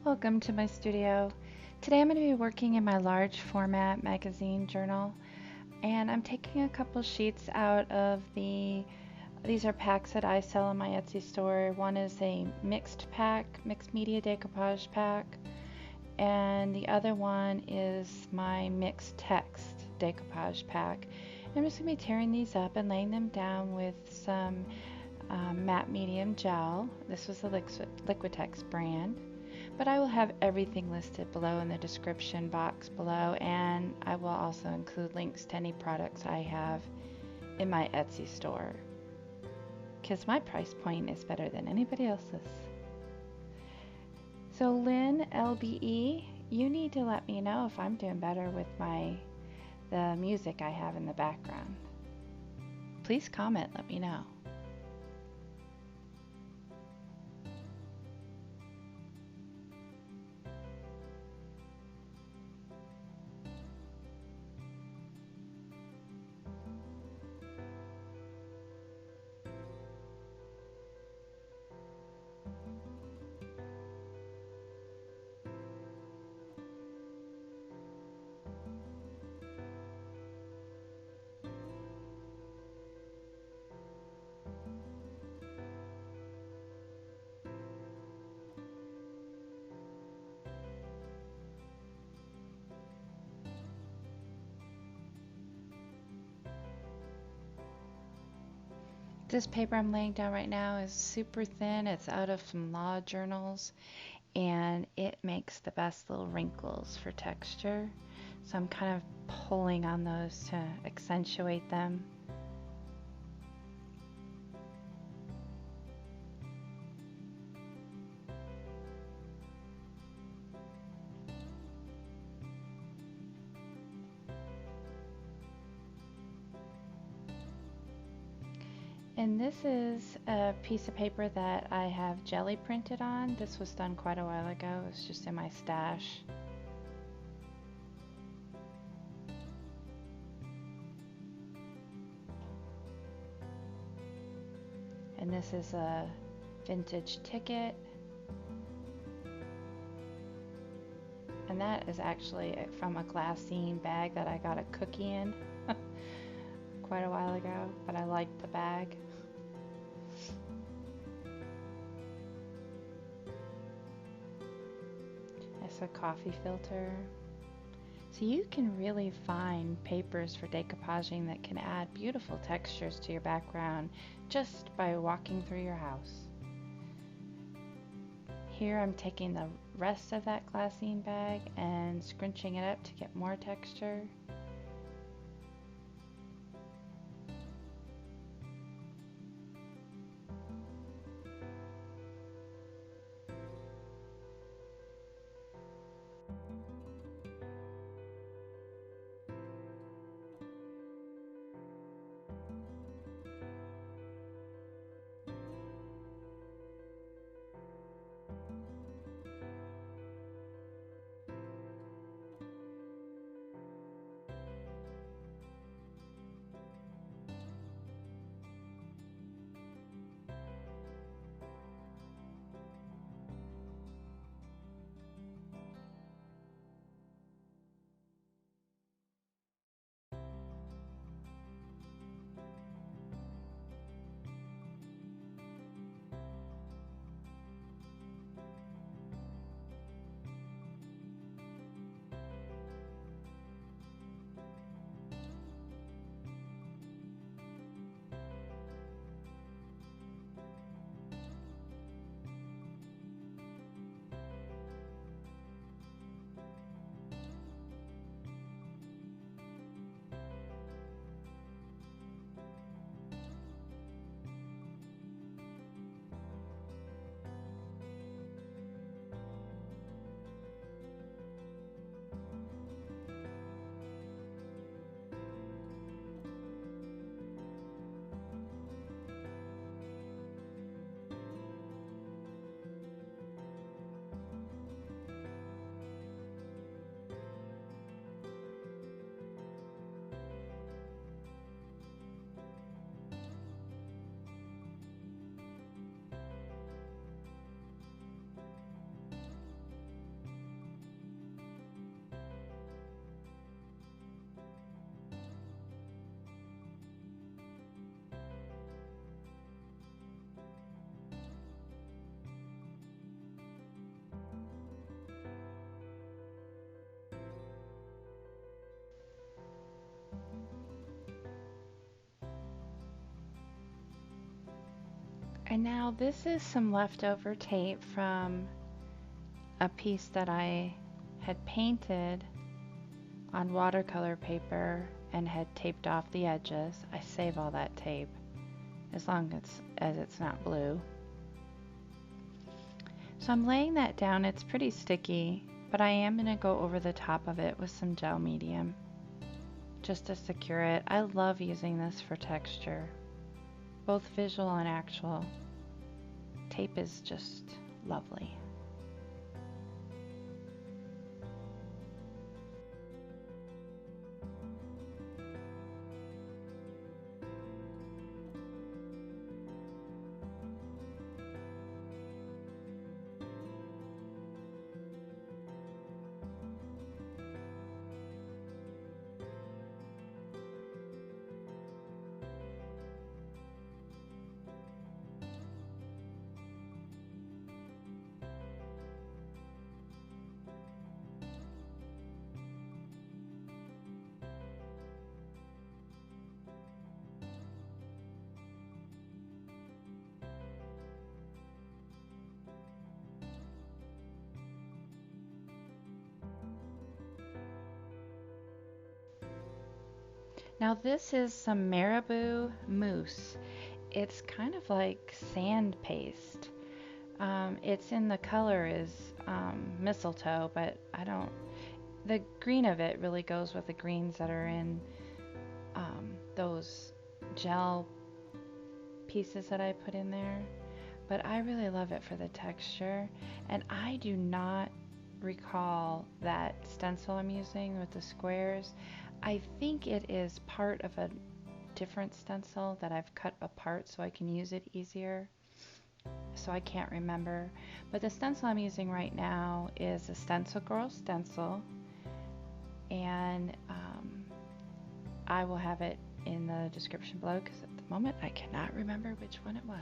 Welcome to my studio. Today I'm going to be working in my large format magazine journal, and I'm taking a couple sheets out of these are packs that I sell on my Etsy store. One is a mixed pack, mixed media decoupage pack, and the other one is my mixed text decoupage pack. I'm just going to be tearing these up and laying them down with some matte medium gel. This was the Liquitex brand. But I will have everything listed below in the description box below, and I will also include links to any products I have in my Etsy store, because my price point is better than anybody else's. So Lynn LBE, you need to let me know if I'm doing better with the music I have in the background. Please comment, let me know. This paper I'm laying down right now is super thin. It's out of some law journals, and it makes the best little wrinkles for texture. So I'm kind of pulling on those to accentuate them. And this is a piece of paper that I have jelly printed on. This was done quite a while ago. It was just in my stash. And this is a vintage ticket. And that is actually from a glassine bag that I got a cookie in quite a while ago, but I liked the bag. It's a coffee filter. So you can really find papers for decoupaging that can add beautiful textures to your background just by walking through your house. Here I'm taking the rest of that glassine bag and scrunching it up to get more texture. And now this is some leftover tape from a piece that I had painted on watercolor paper and had taped off the edges. I save all that tape as long as it's not blue. So I'm laying that down. It's pretty sticky, but I am going to go over the top of it with some gel medium just to secure it. I love using this for texture, both visual and actual. Tape is just lovely. Now this is some marabou mousse. It's kind of like sand paste. It's in the color is mistletoe, but the green of it really goes with the greens that are in those gel pieces that I put in there. But I really love it for the texture, and I do not recall that stencil I'm using with the squares. I think it is part of a different stencil that I've cut apart so I can use it easier. So I can't remember. But the stencil I'm using right now is a StencilGirl stencil, and I will have it in the description below because at the moment I cannot remember which one it was.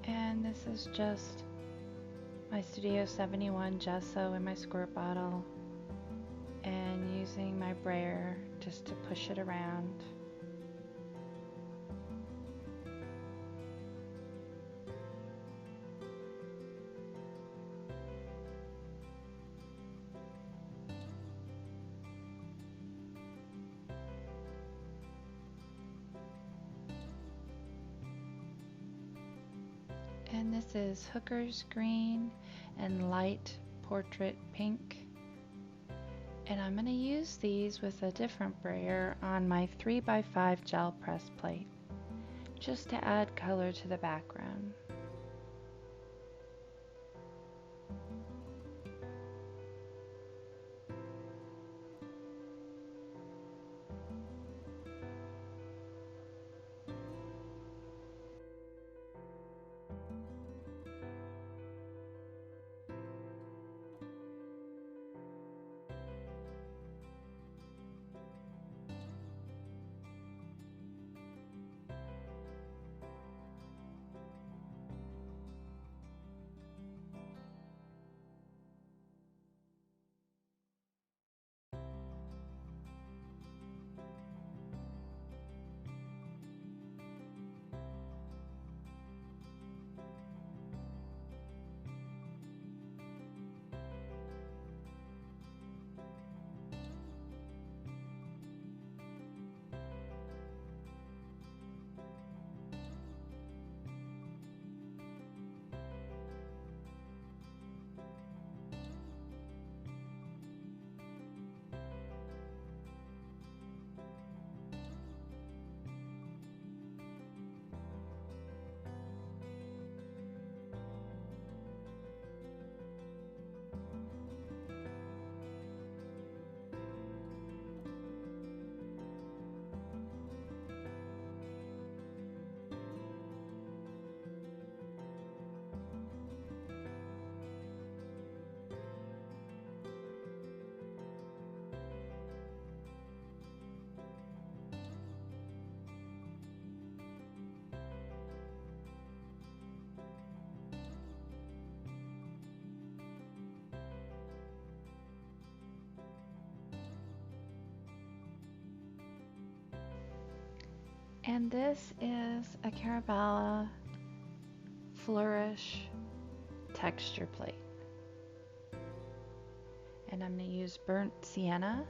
And this is just my Studio 71 gesso in my squirt bottle, and using my brayer just to push it around. And this is Hooker's Green and Light Portrait Pink. And I'm going to use these with a different brayer on my 3x5 gel press plate, just to add color to the background. And this is a Carabelle Flouish texture plate. And I'm going to use burnt sienna.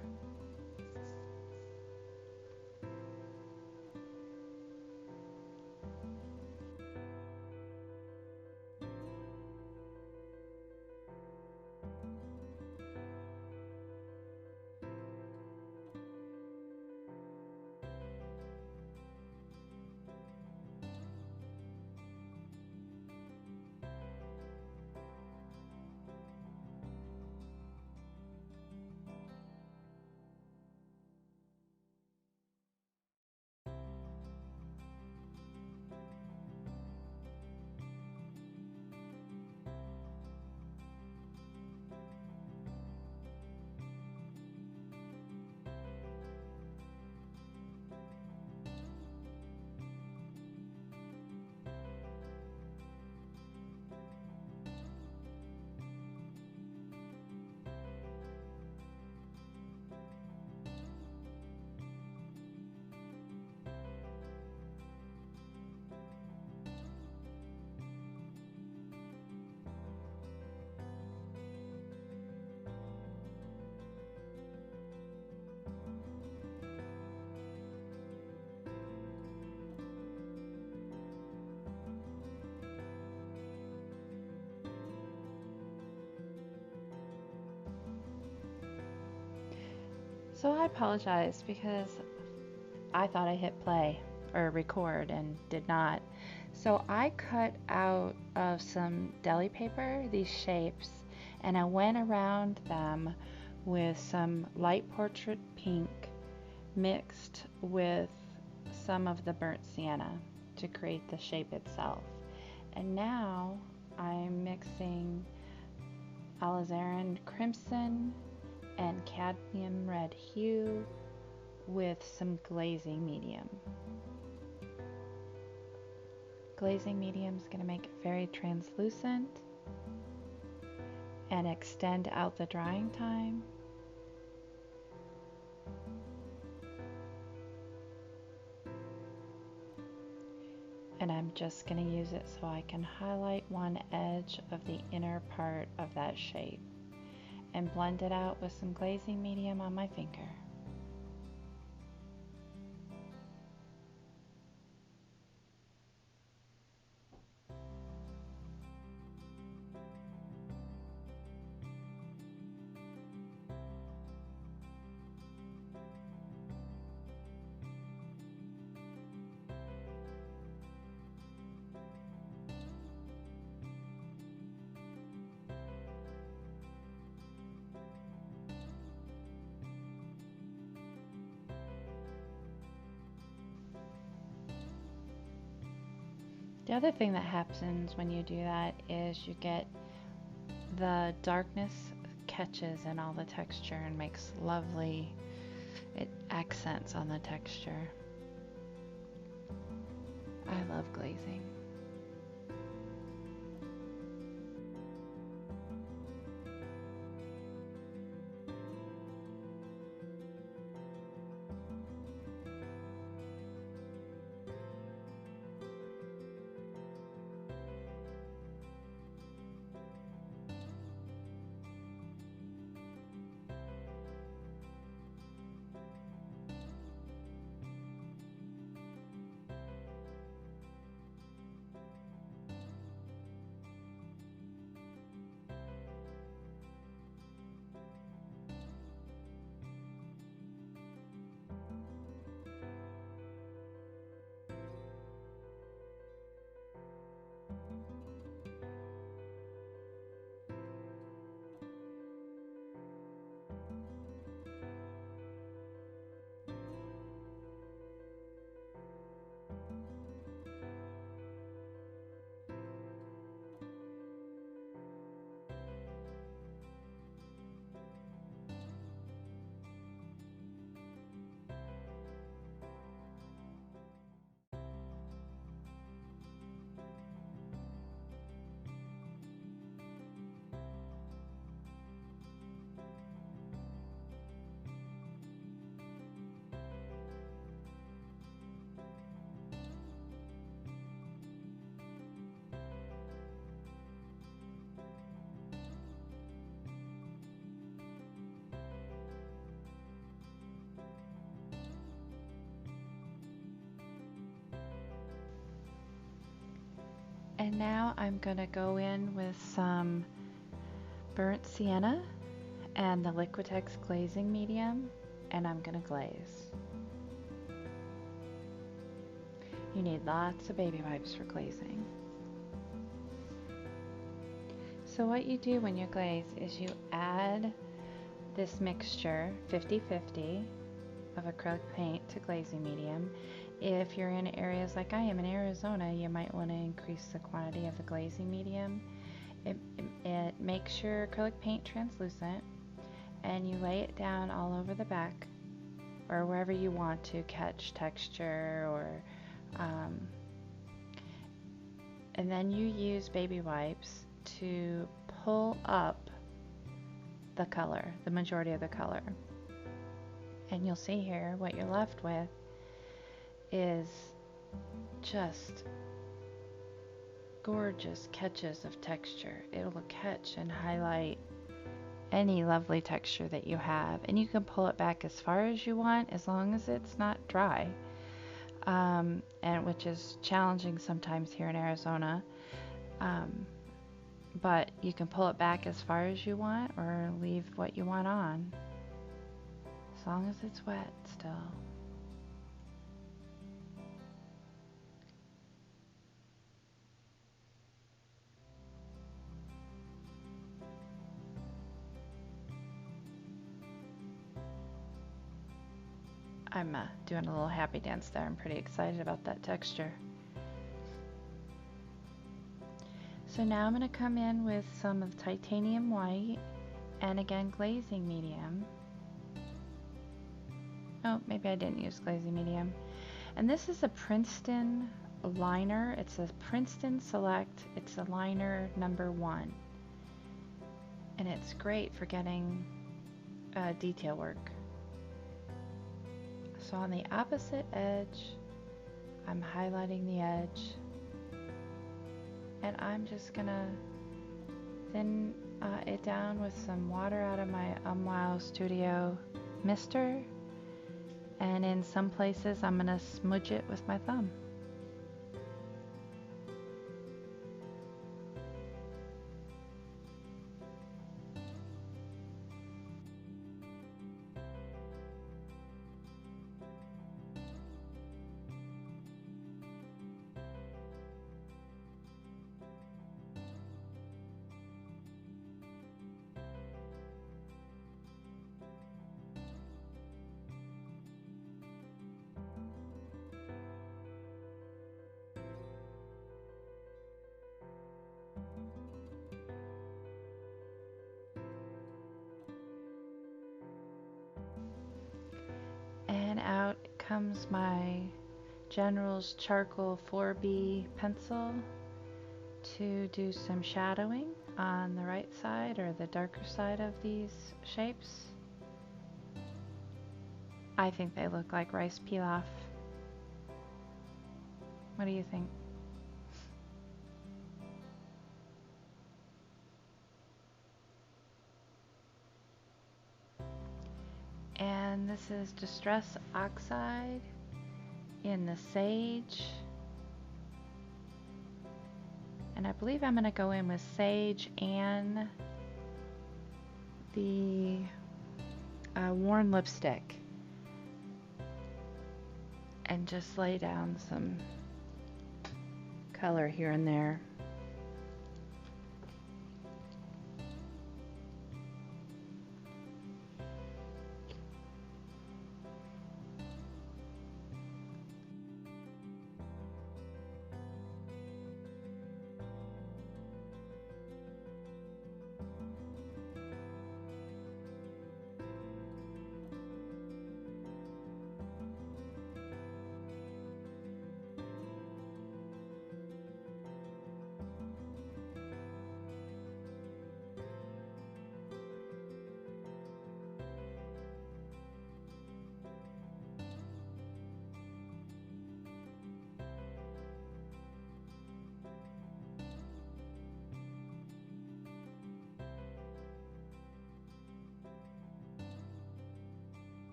So I apologize because I thought I hit play or record and did not. So I cut out of some deli paper these shapes and I went around them with some light portrait pink mixed with some of the burnt sienna to create the shape itself. And now I'm mixing alizarin crimson and cadmium red hue with some glazing medium. Glazing medium is going to make it very translucent and extend out the drying time. And I'm just going to use it so I can highlight one edge of the inner part of that shape and blend it out with some glazing medium on my finger. The other thing that happens when you do that is you get the darkness catches in all the texture and makes lovely accents on the texture. I love glazing. And now I'm going to go in with some burnt sienna and the Liquitex glazing medium, and I'm going to glaze. You need lots of baby wipes for glazing. So what you do when you glaze is you add this mixture 50-50 of acrylic paint to glazing medium. If you're in areas like I am in Arizona, you might want to increase the quantity of the glazing medium. It makes your acrylic paint translucent, and you lay it down all over the back or wherever you want to catch texture, or and then you use baby wipes to pull up the color, the majority of the color. And you'll see here what you're left with is just gorgeous catches of texture. It'll catch and highlight any lovely texture that you have, and you can pull it back as far as you want as long as it's not dry, and which is challenging sometimes here in Arizona, but you can pull it back as far as you want or leave what you want on as long as it's wet still. I'm doing a little happy dance there. I'm pretty excited about that texture. So now I'm going to come in with some of titanium white and again glazing medium. Oh, maybe I didn't use glazing medium. And this is a Princeton liner. It's a Princeton Select. It's a liner number 1. And it's great for getting detail work. So on the opposite edge, I'm highlighting the edge, and I'm just gonna thin it down with some water out of my UmWow Studio mister, and in some places I'm gonna smudge it with my thumb. And out comes my General's Charcoal 4B pencil to do some shadowing on the right side or the darker side of these shapes. I think they look like rice pilaf. What do you think? And this is Distress Oxide in the Sage. And I believe I'm going to go in with Sage and the Worn Lipstick. And just lay down some color here and there.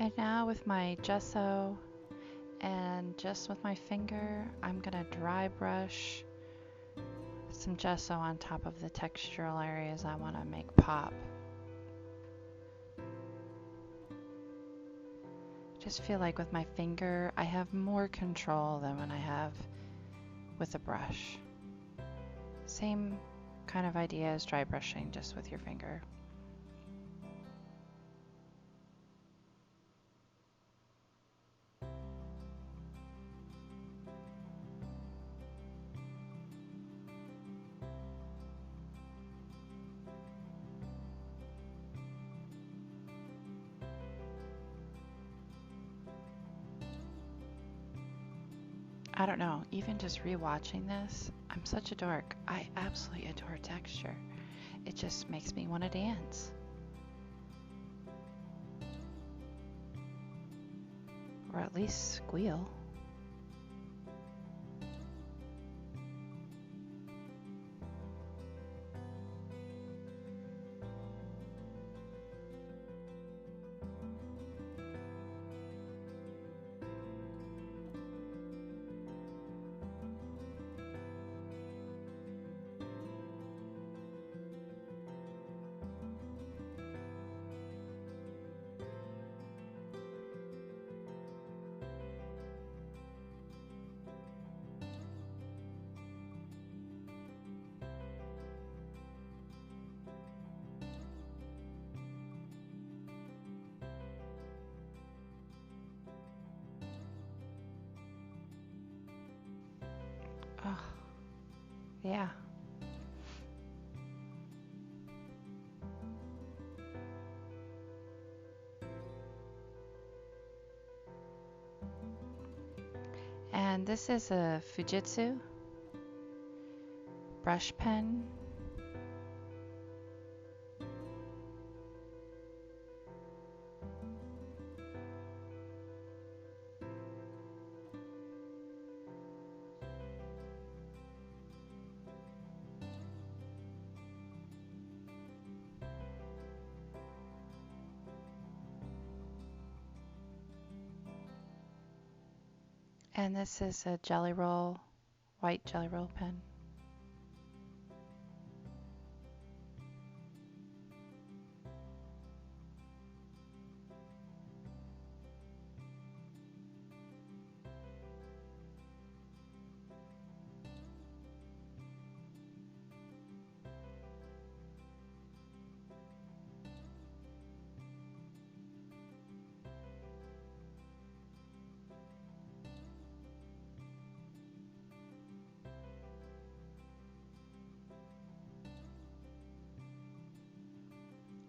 And now with my gesso and just with my finger, I'm gonna dry brush some gesso on top of the textural areas I want to make pop. Just feel like with my finger, I have more control than when I have with a brush. Same kind of idea as dry brushing, just with your finger. I don't know, even just rewatching this, I'm such a dork. I absolutely adore texture. It just makes me want to dance. Or at least squeal. Oh, yeah. And this is a Fujitsu brush pen. And this is a Jelly Roll, white Jelly Roll pen.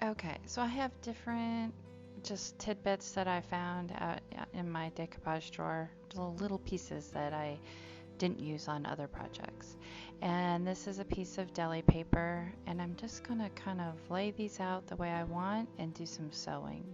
Okay, so I have different just tidbits that I found out in my decoupage drawer, little pieces that I didn't use on other projects. And this is a piece of deli paper, and I'm just gonna kind of lay these out the way I want and do some sewing.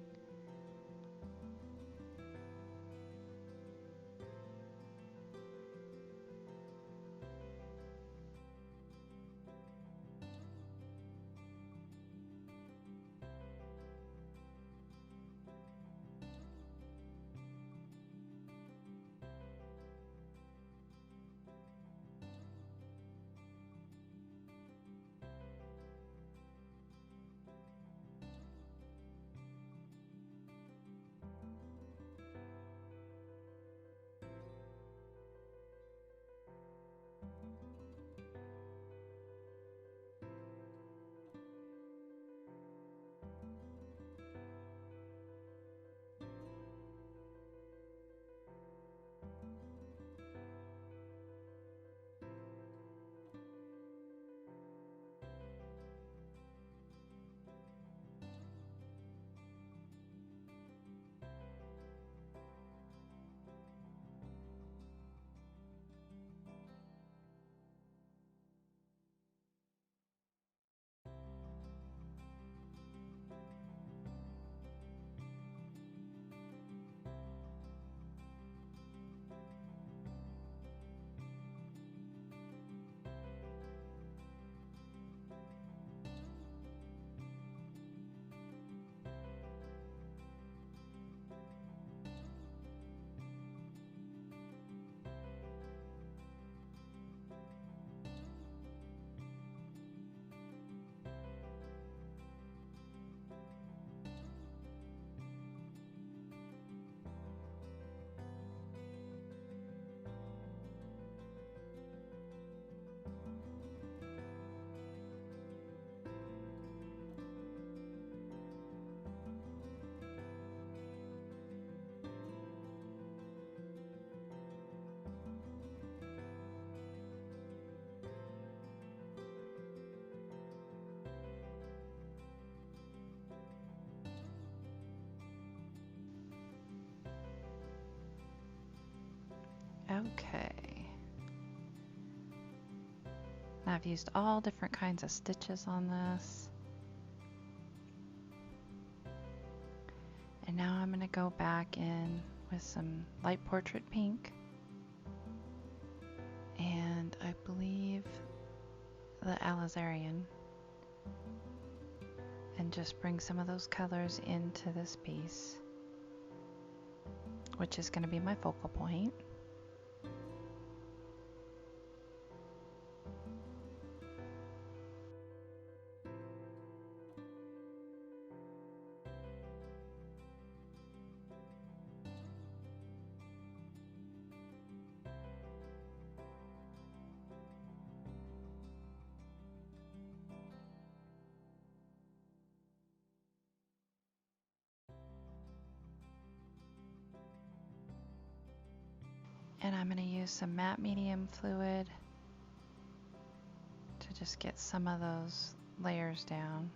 I've used all different kinds of stitches on this. And now I'm going to go back in with some light portrait pink. And I believe the alizarin. And just bring some of those colors into this piece, which is going to be my focal point. And I'm going to use some matte medium fluid to just get some of those layers down.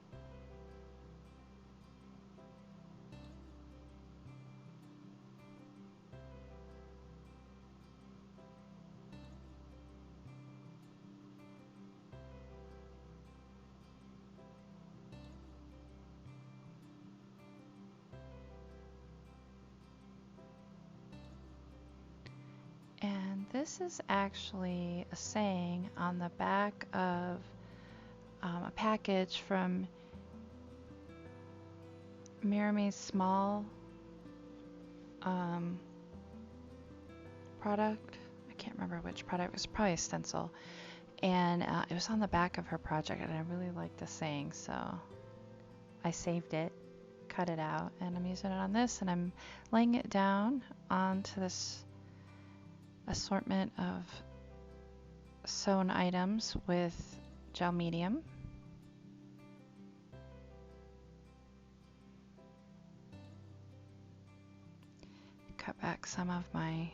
And this is actually a saying on the back of a package from Mirami's small product. I can't remember which product. It was probably a stencil. And it was on the back of her project, and I really liked the saying, so I saved it, cut it out, and I'm using it on this, and I'm laying it down onto this assortment of sewn items with gel medium. Cut back some of my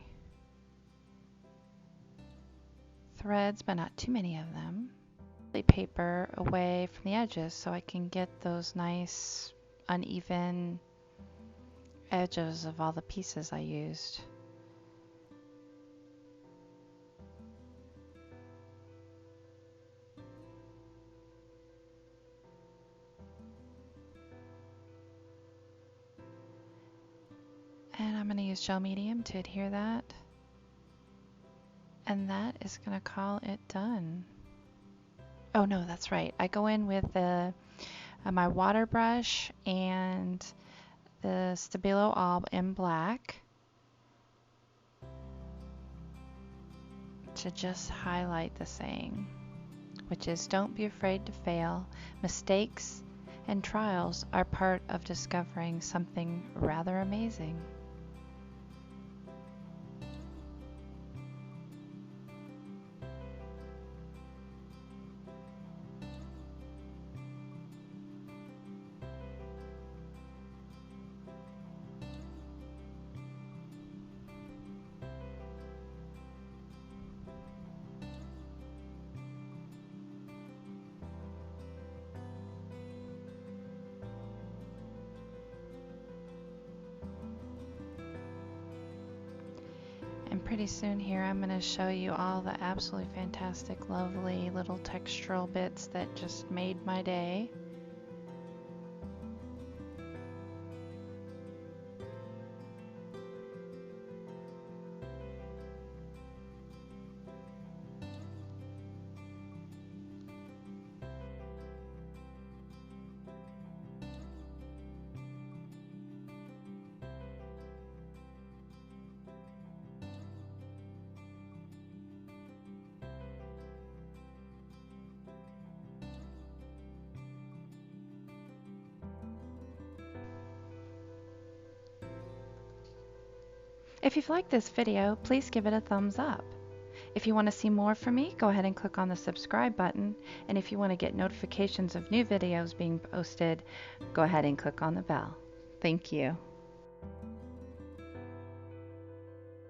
threads, but not too many of them. Lay paper away from the edges so I can get those nice uneven edges of all the pieces I used. And I'm going to use gel medium to adhere that. And that is going to call it done. Oh no, that's right. I go in with my water brush and the Stabilo all in black to just highlight the saying, which is don't be afraid to fail. Mistakes and trials are part of discovering something rather amazing. And pretty soon here I'm going to show you all the absolutely fantastic, lovely little textural bits that just made my day. If you've liked this video, please give it a thumbs up. If you want to see more from me, go ahead and click on the subscribe button. And if you want to get notifications of new videos being posted, go ahead and click on the bell. Thank you.